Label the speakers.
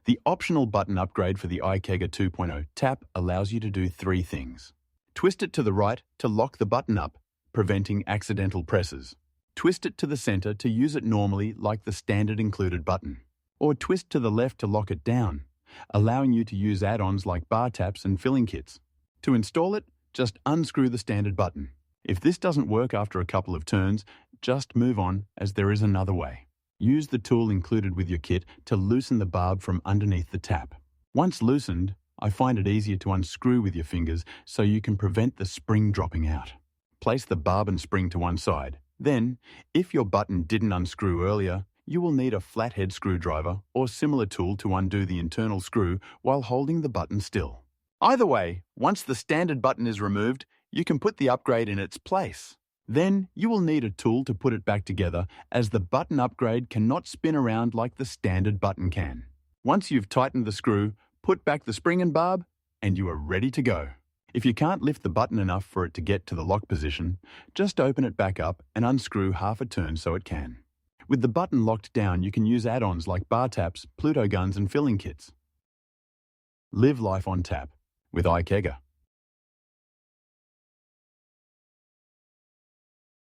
Speaker 1: The optional button upgrade for the iKegger 2.0 tap allows you to do three things. Twist it to the right to lock the button up, preventing accidental presses. Twist it to the center to use it normally like the standard included button. Or twist to the left to lock it down, allowing you to use add-ons like bar taps and filling kits. To install it, just unscrew the standard button. If this doesn't work after a couple of turns, just move on, as there is another way. Use the tool included with your kit to loosen the barb from underneath the tap. Once loosened, I find it easier to unscrew with your fingers so you can prevent the spring dropping out. Place the barb and spring to one side. Then, if your button didn't unscrew earlier, you will need a flathead screwdriver or similar tool to undo the internal screw while holding the button still. Either way, once the standard button is removed, you can put the upgrade in its place. Then you will need a tool to put it back together, as the button upgrade cannot spin around like the standard button can. Once you've tightened the screw, put back the spring and barb, and you are ready to go. If you can't lift the button enough for it to get to the lock position, just open it back up and unscrew half a turn so it can. With the button locked down, you can use add-ons like bar taps, Pluto guns and filling kits. Live life on tap with iKegger.